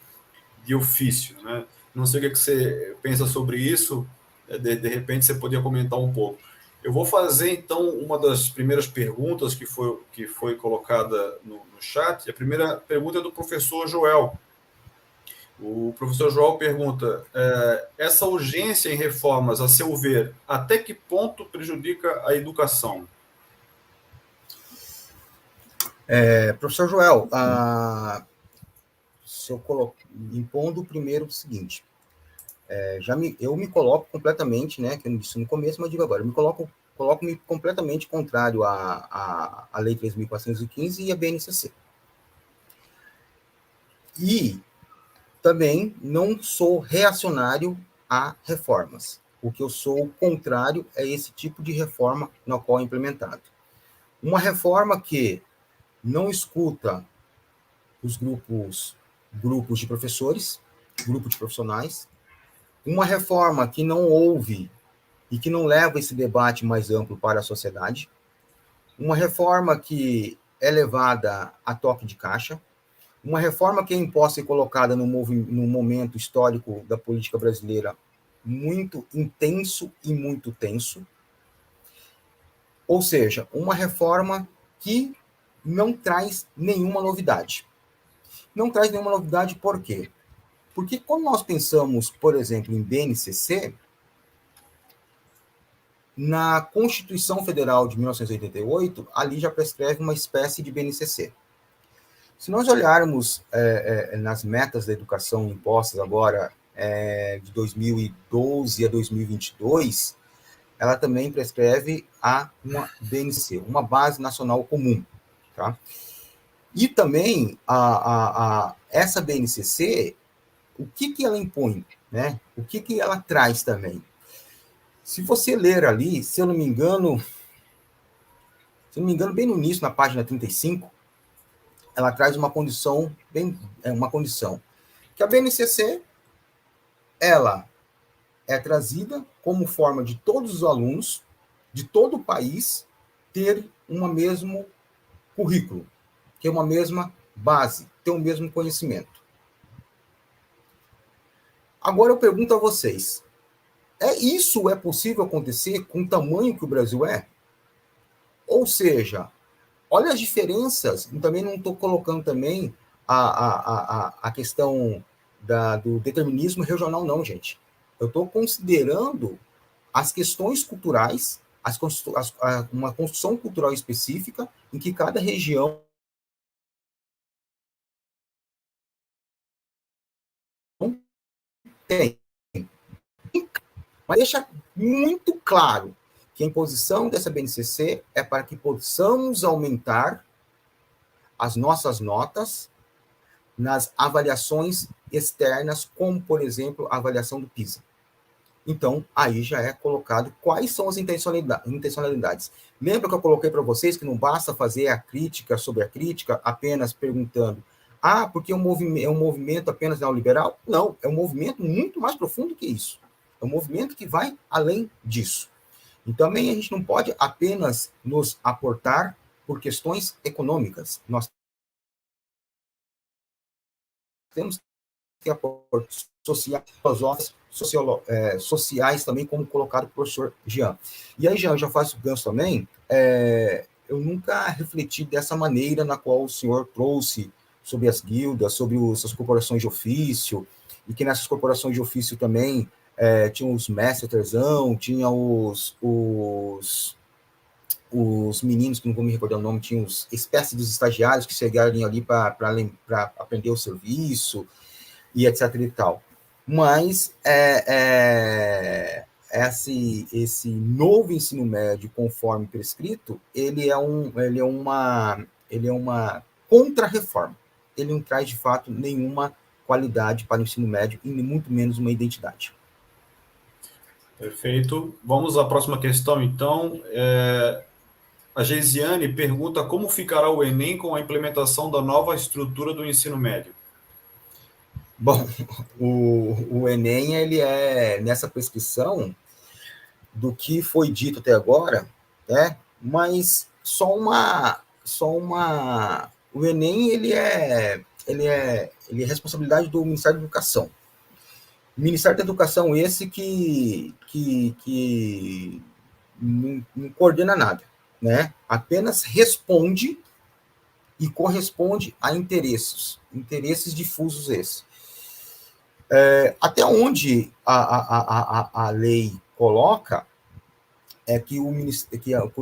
ofício, né? Não sei o que você pensa sobre isso, de repente você podia comentar um pouco. Eu vou fazer, então, uma das primeiras perguntas que foi colocada no chat. A primeira pergunta é do professor Joel. O professor Joel pergunta: essa urgência em reformas, a seu ver, até que ponto prejudica a educação? Professor Joel, se eu impondo primeiro o seguinte, eu me coloco completamente, né, que eu disse no começo, mas digo agora, eu me coloco-me completamente contrário à Lei 3.415 e à BNCC. E também não sou reacionário a reformas. O que eu sou contrário é esse tipo de reforma na qual é implementado. Uma reforma que não escuta os grupos de professores, grupo de profissionais, uma reforma que não ouve e que não leva esse debate mais amplo para a sociedade, uma reforma que é levada a toque de caixa, uma reforma que é imposta e colocada num momento histórico da política brasileira muito intenso e muito tenso, ou seja, uma reforma que não traz nenhuma novidade. Não traz nenhuma novidade por quê? Porque quando nós pensamos, por exemplo, em BNCC, na Constituição Federal de 1988, ali já prescreve uma espécie de BNCC. Se nós olharmos nas metas da educação impostas agora, de 2012 a 2022, ela também prescreve a uma BNCC, uma Base Nacional Comum. Tá? E também, essa BNCC, o que ela impõe? Né? O que ela traz também? Se você ler ali, se eu não me engano, bem no início, na página 35, ela traz uma condição, que a BNCC, ela é trazida como forma de todos os alunos de todo o país ter um mesmo currículo, ter uma mesma base, ter o mesmo conhecimento. Agora eu pergunto a vocês, isso é possível acontecer com o tamanho que o Brasil é? Ou seja, olha as diferenças, também não estou colocando também a questão do determinismo regional, não, gente. Eu estou considerando as questões culturais, uma construção cultural específica em que cada região tem. Mas deixa muito claro que a imposição dessa BNCC é para que possamos aumentar as nossas notas nas avaliações externas, como, por exemplo, a avaliação do PISA. Então, aí já é colocado quais são as intencionalidades. Lembra que eu coloquei para vocês que não basta fazer a crítica sobre a crítica apenas perguntando porque é um movimento apenas neoliberal? Não, é um movimento muito mais profundo que isso. É um movimento que vai além disso. Então, também a gente não pode apenas nos aportar por questões econômicas. Nós temos que aportar sociais, filosóficos, sociais também, como colocado pelo professor Jean. E aí, Jean, eu já faço o gancho também, eu nunca refleti dessa maneira na qual o senhor trouxe sobre as guildas, sobre as corporações de ofício, e que nessas corporações de ofício também tinha os mestres, tinha os meninos, que não vou me recordar o nome, tinham os espécies dos estagiários que chegaram ali para aprender o serviço, e etc. e tal. Mas esse novo ensino médio, conforme prescrito, ele é uma contra-reforma. Ele não traz, de fato, nenhuma qualidade para o ensino médio e muito menos uma identidade. Perfeito. Vamos à próxima questão, então. A Geisiane pergunta como ficará o Enem com a implementação da nova estrutura do ensino médio. Bom, o Enem, ele nessa prescrição do que foi dito até agora, né? Mas o Enem, ele é responsabilidade do Ministério da Educação. O Ministério da Educação esse que não coordena nada, né? Apenas responde e corresponde a interesses difusos esses. Até onde a lei coloca que o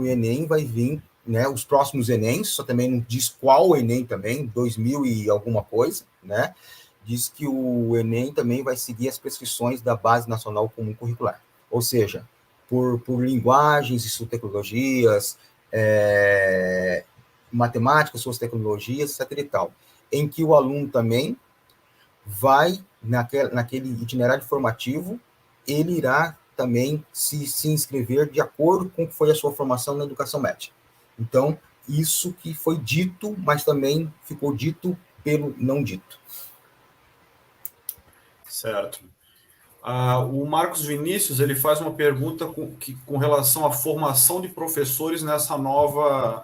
Enem vai vir, né, os próximos Enems, só também não diz qual Enem também, 2000 e alguma coisa, né, diz que o Enem também vai seguir as prescrições da Base Nacional Comum Curricular, ou seja, por linguagens e suas tecnologias, matemática, suas tecnologias, etc. e tal, em que o aluno também vai, naquele itinerário formativo, ele irá também se inscrever de acordo com o que foi a sua formação na educação média. Então, isso que foi dito, mas também ficou dito pelo não dito. Certo. O Marcos Vinícius ele faz uma pergunta com relação à formação de professores nessa nova,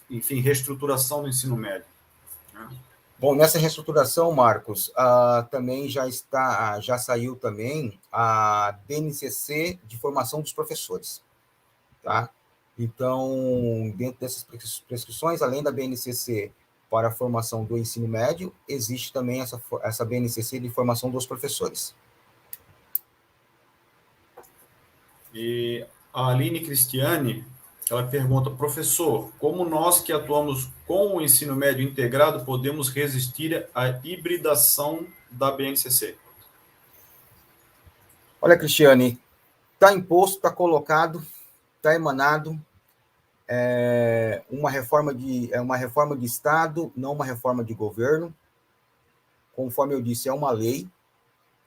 enfim, reestruturação do ensino médio. Bom, nessa reestruturação, Marcos, também já saiu também a BNCC de formação dos professores, tá? Então, dentro dessas prescrições, além da BNCC para a formação do ensino médio, existe também essa BNCC de formação dos professores. E a Aline Cristiane, ela pergunta, professor, como nós que atuamos com o ensino médio integrado podemos resistir à hibridação da BNCC? Olha, Cristiane, está imposto, está colocado, está emanado uma reforma de Estado, não uma reforma de governo. Conforme eu disse, é uma lei,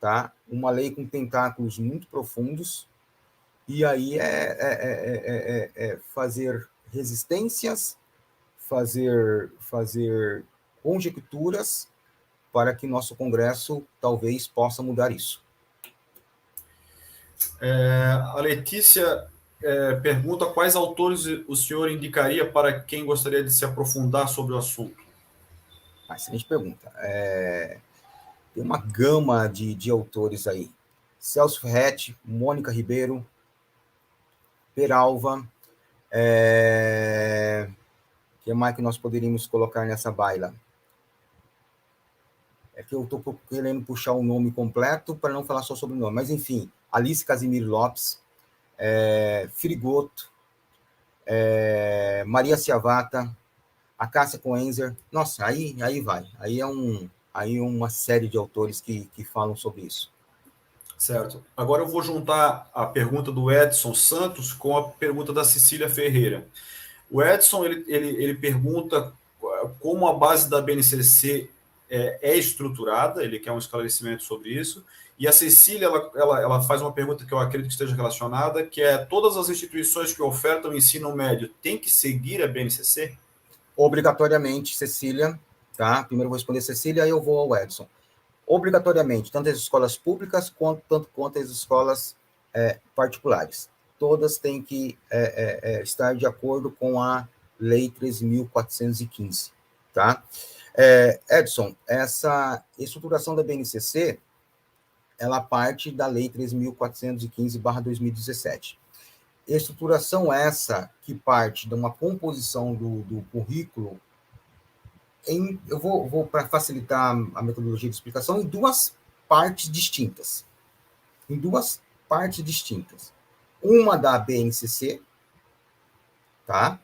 tá? Uma lei com tentáculos muito profundos, e aí é fazer resistências, fazer conjecturas para que nosso Congresso talvez possa mudar isso. A Letícia pergunta quais autores o senhor indicaria para quem gostaria de se aprofundar sobre o assunto. Excelente pergunta. Tem uma gama de autores aí. Celso Ferretti, Mônica Ribeiro, Peralva, que mais que nós poderíamos colocar nessa baila? É que eu estou querendo puxar o nome completo para não falar só sobre o nome, mas enfim, Alice Casimiro Lopes, Frigoto, Maria Ciavata, a Cássia Coenzer. Nossa, aí vai. Aí uma série de autores que falam sobre isso. Certo. Agora eu vou juntar a pergunta do Edson Santos com a pergunta da Cecília Ferreira. O Edson ele pergunta como a base da BNCC é estruturada, ele quer um esclarecimento sobre isso. E a Cecília ela faz uma pergunta que eu acredito que esteja relacionada, que é todas as instituições que ofertam ensino médio têm que seguir a BNCC? Obrigatoriamente, Cecília, tá? Primeiro eu vou responder Cecília, aí eu vou ao Edson. Obrigatoriamente, tanto as escolas públicas quanto as escolas particulares. Todas têm que estar de acordo com a Lei 13.415, tá? Edson, essa estruturação da BNCC, ela parte da Lei 13.415/2017. Estruturação essa que parte de uma composição do currículo eu vou para facilitar a metodologia de explicação, em duas partes distintas. Uma da BNCC, tá?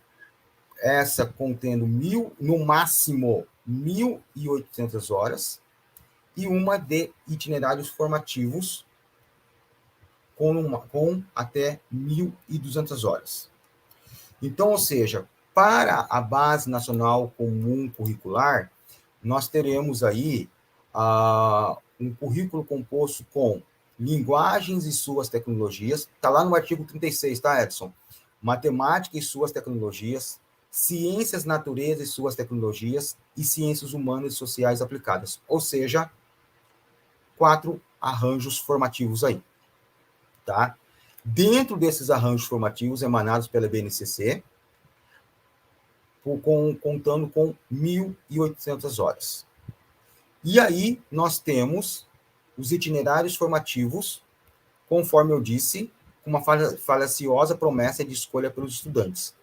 Essa contendo no máximo 1.800 horas, e uma de itinerários formativos com até 1.200 horas. Então, ou seja, para a Base Nacional Comum Curricular, nós teremos aí um currículo composto com linguagens e suas tecnologias, está lá no artigo 36, tá, Edson? Matemática e suas tecnologias, ciências, natureza e suas tecnologias, e ciências humanas e sociais aplicadas. Ou seja, 4 arranjos formativos aí, tá? Dentro desses arranjos formativos emanados pela BNCC, contando com 1.800 horas. E aí nós temos os itinerários formativos, conforme eu disse, com uma falaciosa promessa de escolha pelos estudantes.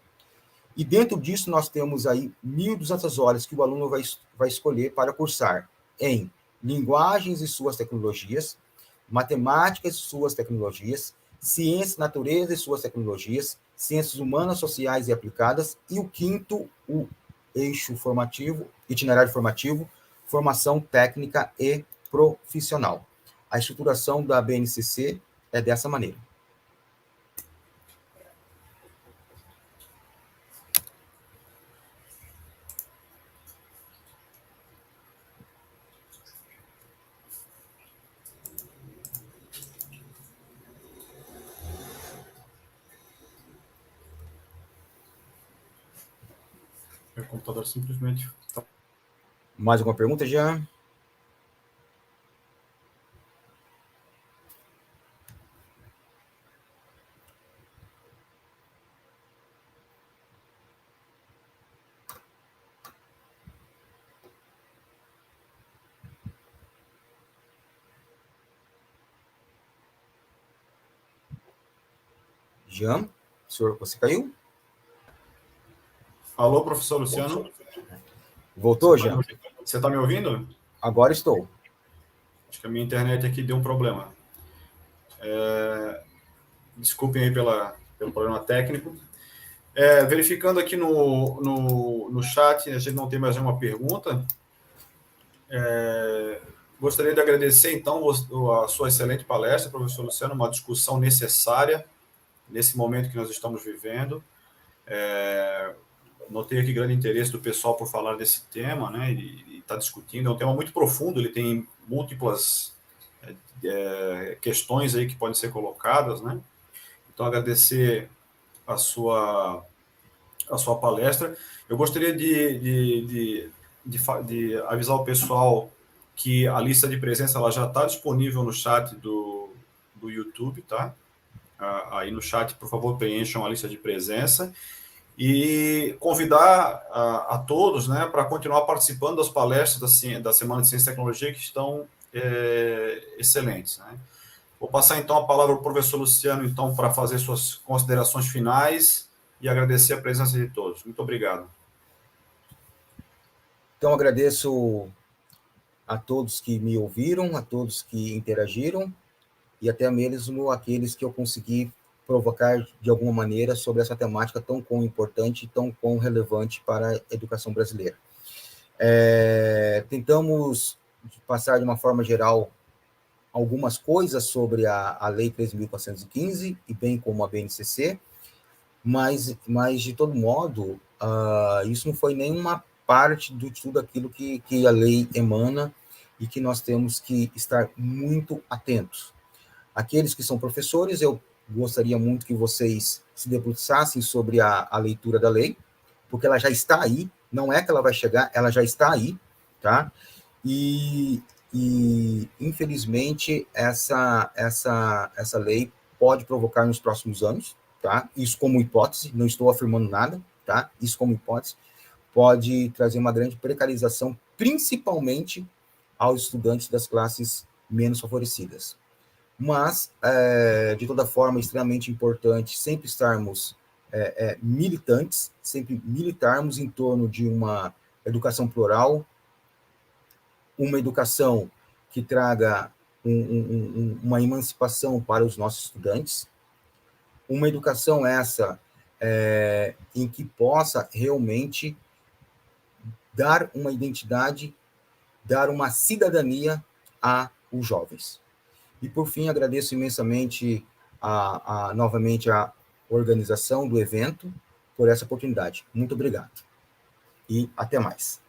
E dentro disso nós temos aí 1.200 horas que o aluno vai escolher para cursar em linguagens e suas tecnologias, matemática e suas tecnologias, ciência, natureza e suas tecnologias, ciências humanas, sociais e aplicadas, e o quinto, o eixo formativo, itinerário formativo, formação técnica e profissional. A estruturação da BNCC é dessa maneira. O computador simplesmente... Mais alguma pergunta, Jean? Jean, senhor, você caiu? Alô, professor Luciano? Voltou, Jean? Você está me ouvindo? Agora estou. Acho que a minha internet aqui deu um problema. Desculpem aí pelo problema técnico. Verificando aqui no chat, a gente não tem mais nenhuma pergunta. Gostaria de agradecer, então, a sua excelente palestra, professor Luciano, uma discussão necessária nesse momento que nós estamos vivendo. Notei aqui grande interesse do pessoal por falar desse tema, né, e está discutindo. É um tema muito profundo, ele tem múltiplas questões aí que podem ser colocadas, né? Então, agradecer a sua palestra. Eu gostaria de avisar o pessoal que a lista de presença ela já está disponível no chat do YouTube, tá? Aí no chat, por favor, preencham a lista de presença e convidar a todos, né, para continuar participando das palestras da Semana de Ciência e Tecnologia que estão excelentes, né? Vou passar então a palavra ao professor Luciano então para fazer suas considerações finais e agradecer a presença de todos. Muito obrigado. Então, agradeço a todos que me ouviram, a todos que interagiram e até mesmo aqueles que eu consegui provocar de alguma maneira sobre essa temática tão importante e tão relevante para a educação brasileira. Tentamos passar de uma forma geral algumas coisas sobre a Lei 3.415 e bem como a BNCC, mas de todo modo, isso não foi nenhuma parte de tudo aquilo que a lei emana e que nós temos que estar muito atentos. Aqueles que são professores, eu gostaria muito que vocês se debruçassem sobre a leitura da lei, porque ela já está aí, não é que ela vai chegar, ela já está aí, tá? E infelizmente, essa lei pode provocar nos próximos anos, tá? Isso como hipótese, não estou afirmando nada, tá? Isso como hipótese, pode trazer uma grande precarização, principalmente aos estudantes das classes menos favorecidas. Mas, de toda forma, é extremamente importante sempre estarmos militantes, sempre militarmos em torno de uma educação plural, uma educação que traga uma emancipação para os nossos estudantes, uma educação essa em que possa realmente dar uma identidade, dar uma cidadania a os jovens. E, por fim, agradeço imensamente novamente a organização do evento por essa oportunidade. Muito obrigado. E até mais.